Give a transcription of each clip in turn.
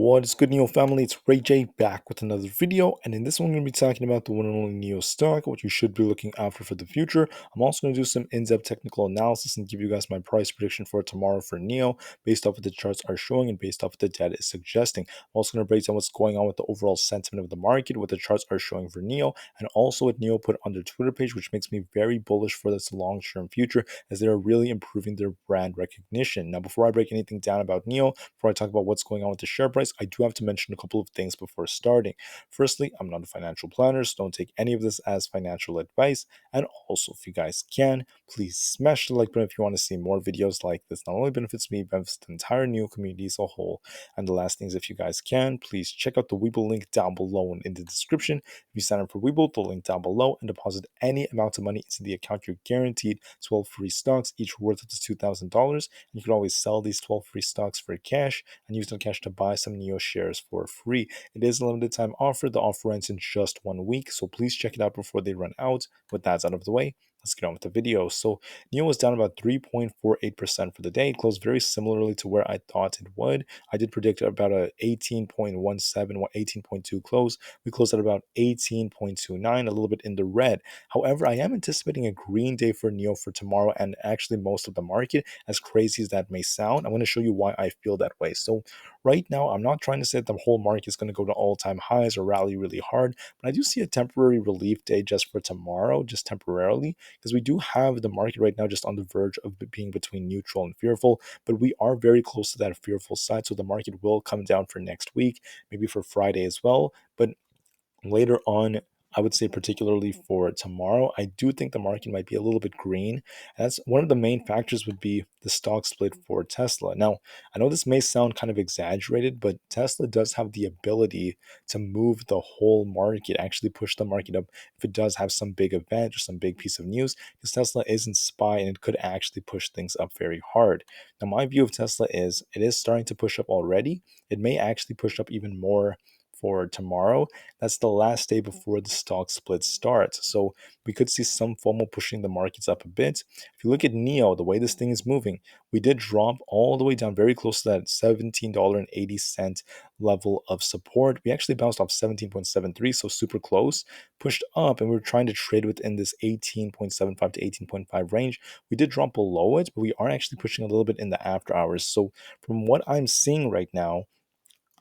What is good, NIO family? It's Rey-Jay back with another video, and in this one, I'm going to be talking about the one and only NIO stock, what you should be looking after for the future. I'm also going to do some in-depth technical analysis and give you guys my price prediction for tomorrow for NIO, based off what the charts are showing and based off what the data is suggesting. I'm also going to break down what's going on with the overall sentiment of the market, what the charts are showing for NIO, and also what NIO put on their Twitter page, which makes me very bullish for this long-term future, as they are really improving their brand recognition. Now, before I break anything down about NIO, before I talk about what's going on with the share price, I do have to mention a couple of things before starting. Firstly, I'm not a financial planner, so don't take any of this as financial advice. And also, if you guys can, please smash the like button if you want to see more videos like this. Not only benefits me, benefits the entire NIO community as a whole. And the last thing is, if you guys can, please check out the Webull link down below and in the description. If you sign up for Webull, the link down below, and deposit any amount of money into the account, you're guaranteed 12 free stocks, each worth up to $2,000. You can always sell these 12 free stocks for cash and use the cash to buy some NIO shares for free. It is a limited time offer. The offer ends in just 1 week, so please check it out before they run out. With that out of the way, let's get on with the video. So NIO was down about 3.48% for the day. It closed very similarly to where I thought it would. I did predict about a 18.17, 18.2 close. We closed at about 18.29, a little bit in the red. However, I am anticipating a green day for NIO for tomorrow and actually most of the market, as crazy as that may sound. I'm going to show you why I feel that way. So right now, I'm not trying to say that the whole market is going to go to all-time highs or rally really hard, but I do see a temporary relief day just for tomorrow, just temporarily, because we do have the market right now just on the verge of being between neutral and fearful, but we are very close to that fearful side, so the market will come down for next week, maybe for Friday as well, but later on, I would say particularly for tomorrow, I do think the market might be a little bit green. And that's one of the main factors would be the stock split for Tesla. Now, I know this may sound kind of exaggerated, but Tesla does have the ability to move the whole market, actually push the market up if it does have some big event or some big piece of news, because Tesla isn't SPY and it could actually push things up very hard. Now, my view of Tesla is it is starting to push up already. It may actually push up even more for tomorrow. That's the last day before the stock split starts. So we could see some FOMO pushing the markets up a bit. If you look at NIO, the way this thing is moving, we did drop all the way down very close to that $17.80 level of support. We actually bounced off 17.73, so super close, pushed up, and we were trying to trade within this 18.75 to 18.5 range. We did drop below it, but we are actually pushing a little bit in the after hours. So from what I'm seeing right now,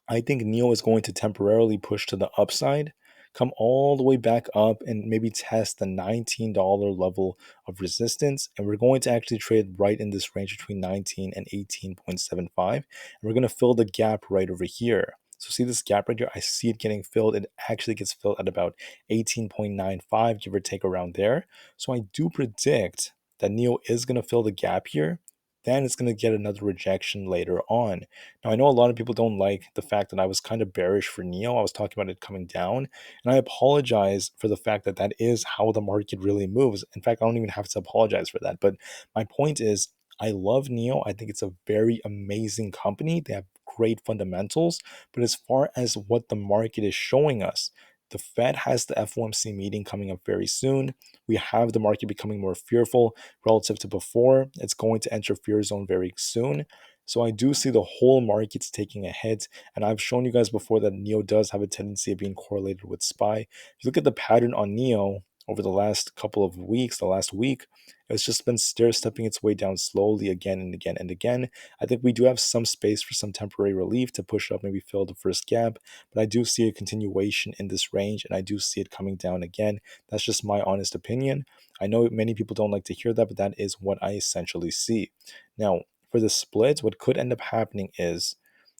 I think NIO is going to temporarily push to the upside, come all the way back up, and maybe test the $19 level of resistance. And we're going to actually trade right in this range between 19 and 18.75. And we're going to fill the gap right over here. So see this gap right here? I see it getting filled. It actually gets filled at about 18.95, give or take around there. So I do predict that NIO is going to fill the gap here. Then it's going to get another rejection later on. Now, I know a lot of people don't like the fact that I was kind of bearish for NIO. I was talking about it coming down, and I apologize for the fact that that is how the market really moves. In fact, I don't even have to apologize for that. But my point is, I love NIO. I think it's a very amazing company. They have great fundamentals. But as far as what the market is showing us, the Fed has the FOMC meeting coming up very soon. We have the market becoming more fearful relative to before. It's going to enter fear zone very soon. So I do see the whole market's taking a hit. And I've shown you guys before that NIO does have a tendency of being correlated with SPY. If you look at the pattern on NIO over the last couple of weeks, the last week, it's just been stair-stepping its way down slowly again and again and again. I think we do have some space for some temporary relief to push up, maybe fill the first gap, but I do see a continuation in this range, and I do see it coming down again. That's just my honest opinion. I know many people don't like to hear that, but that is what I essentially see. Now, for the splits, what could end up happening is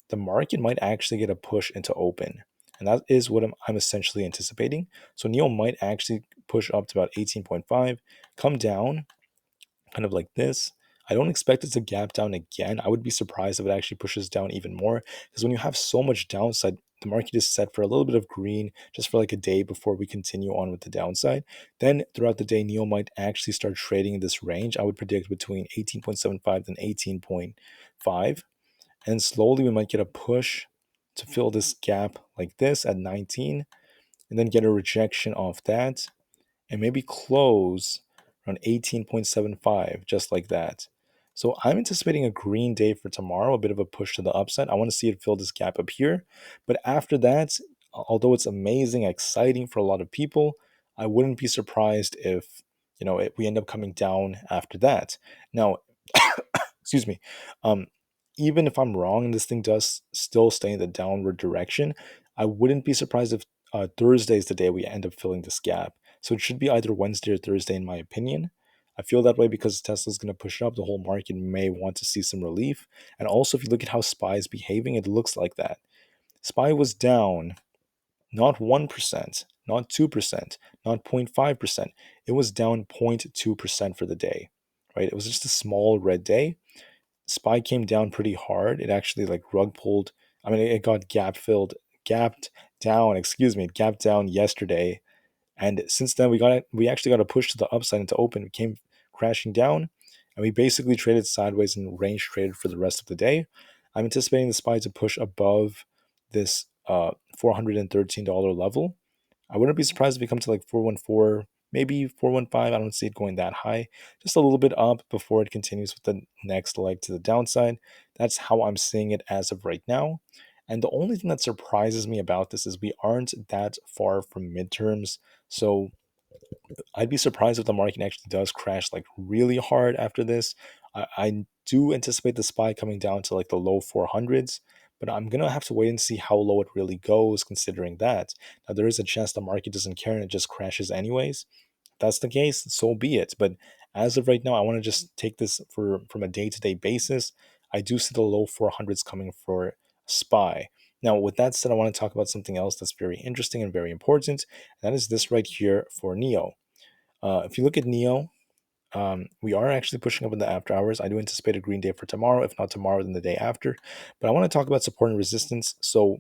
the market might actually get a push into open. And that is what I'm essentially anticipating. So NIO might actually push up to about 18.5, come down, kind of like this. I don't expect it to gap down again. I would be surprised if it actually pushes down even more, because when you have so much downside, the market is set for a little bit of green just for like a day before we continue on with the downside. Then throughout the day, NIO might actually start trading in this range. I would predict between 18.75 and 18.5. And slowly we might get a push to fill this gap like this at 19, and then get a rejection off that, and maybe close around 18.75, just like that. So I'm anticipating a green day for tomorrow, a bit of a push to the upside. I want to see it fill this gap up here. But after that, although it's amazing, exciting for a lot of people, I wouldn't be surprised if, we end up coming down after that. Now, excuse me. Um, Even if I'm wrong and this thing does still stay in the downward direction, I wouldn't be surprised if Thursday is the day we end up filling this gap. So it should be either Wednesday or Thursday, in my opinion. I feel that way because Tesla's going to push up. The whole market may want to see some relief. And also, if you look at how SPY is behaving, it looks like that. SPY was down not 1%, not 2%, not 0.5%. It was down 0.2% for the day, right? It was just a small red day. SPY came down pretty hard. It actually like rug pulled. I mean, it got gapped down. Excuse me, it gapped down yesterday, and since then we actually got a push to the upside into open. It came crashing down, and we basically traded sideways and range traded for the rest of the day. I'm anticipating the SPY to push above this $413 level. I wouldn't be surprised if it comes to like 414, maybe 415. I don't see it going that high. Just a little bit up before it continues with the next leg to the downside. That's how I'm seeing it as of right now. And the only thing that surprises me about this is we aren't that far from midterms. So I'd be surprised if the market actually does crash like really hard after this. I do anticipate the SPY coming down to like the low 400s, but I'm gonna have to wait and see how low it really goes considering that. Now there is a chance the market doesn't care and it just crashes anyways. If that's the case, so be it. But as of right now, I want to just take this from a day-to-day basis. I do see the low 400s coming for SPY. Now, with that said, I want to talk about something else that's very interesting and very important. And that is this right here for NIO. If you look at NIO, we are actually pushing up in the after hours. I do anticipate a green day for tomorrow. If not tomorrow, then the day after. But I want to talk about support and resistance. So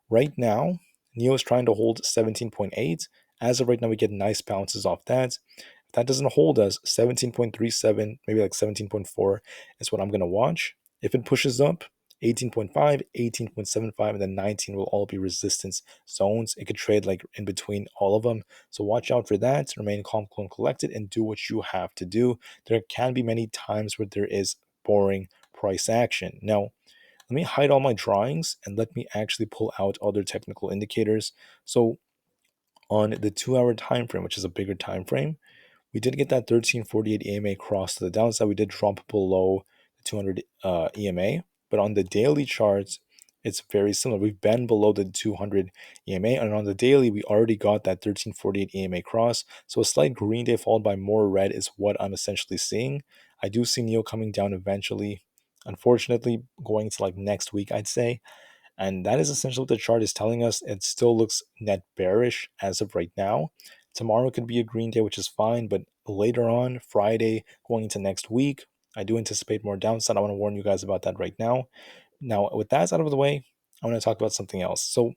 right now, NIO is trying to hold 17.8. As of right now, we get nice bounces off that. If that doesn't hold us, 17.37, maybe like 17.4 is what I'm going to watch. If it pushes up, 18.5, 18.75, and then 19 will all be resistance zones. It could trade like in between all of them. So watch out for that. Remain calm, cool, and collected, and do what you have to do. There can be many times where there is boring price action. Now, let me hide all my drawings and let me actually pull out other technical indicators. So on the 2 hour time frame, which is a bigger time frame, we did get that 1348 EMA cross to the downside. We did drop below the 200 EMA, but on the daily charts, it's very similar. We've been below the 200 EMA, and on the daily, we already got that 1348 EMA cross. So a slight green day followed by more red is what I'm essentially seeing. I do see NIO coming down eventually. Unfortunately, going to like next week, I'd say. And that is essentially what the chart is telling us. It still looks net bearish as of right now. Tomorrow could be a green day, which is fine, but later on, Friday, going into next week, I do anticipate more downside. I want to warn you guys about that right now. Now, with that out of the way, I want to talk about something else. So,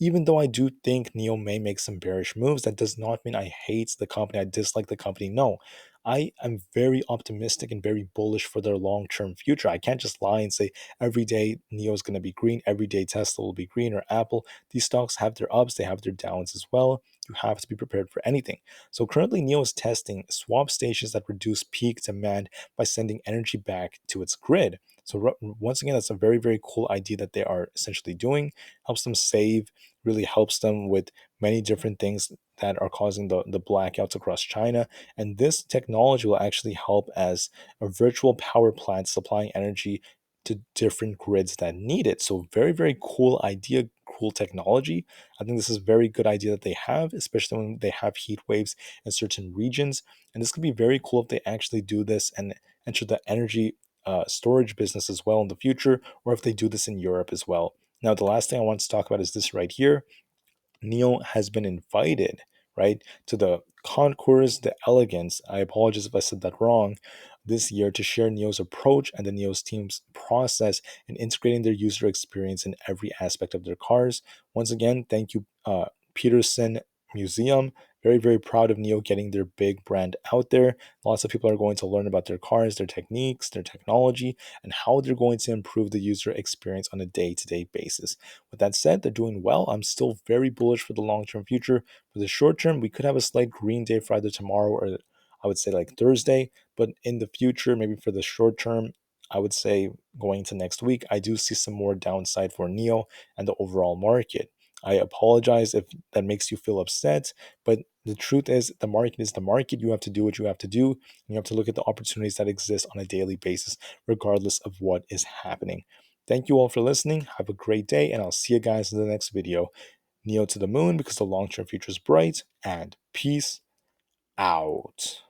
even though I do think NIO may make some bearish moves, that does not mean I hate the company, I dislike the company. No, I am very optimistic and very bullish for their long term future. I can't just lie and say every day NIO is going to be green, every day Tesla will be green or Apple. These stocks have their ups, they have their downs as well. You have to be prepared for anything. So currently, NIO is testing swap stations that reduce peak demand by sending energy back to its grid. So once again, that's a very, very cool idea that they are essentially doing. Helps them save, really helps them with many different things that are causing the blackouts across China. And this technology will actually help as a virtual power plant supplying energy to different grids that need it. So very, very cool idea, cool technology. I think this is a very good idea that they have, especially when they have heat waves in certain regions. And this could be very cool if they actually do this and enter the energy storage business as well in the future, or if they do this in Europe as well. Now, the last thing I want to talk about is this right here. NIO has been invited, right, to the Concours de Elegance. I apologize if I said that wrong. This year to share NIO's approach and the NIO's team's process in integrating their user experience in every aspect of their cars. Once again, thank you, Peterson Museum. Very, very proud of NIO getting their big brand out there. Lots of people are going to learn about their cars, their techniques, their technology, and how they're going to improve the user experience on a day-to-day basis. With that said, they're doing well. I'm still very bullish for the long-term future. For the short term, we could have a slight green day for either tomorrow or I would say like Thursday. But in the future, maybe for the short term, I would say going into next week, I do see some more downside for NIO and the overall market. I apologize if that makes you feel upset, but the truth is the market is the market. You have to do what you have to do. You have to look at the opportunities that exist on a daily basis, regardless of what is happening. Thank you all for listening. Have a great day, and I'll see you guys in the next video. NIO to the moon because the long-term future is bright, and peace out.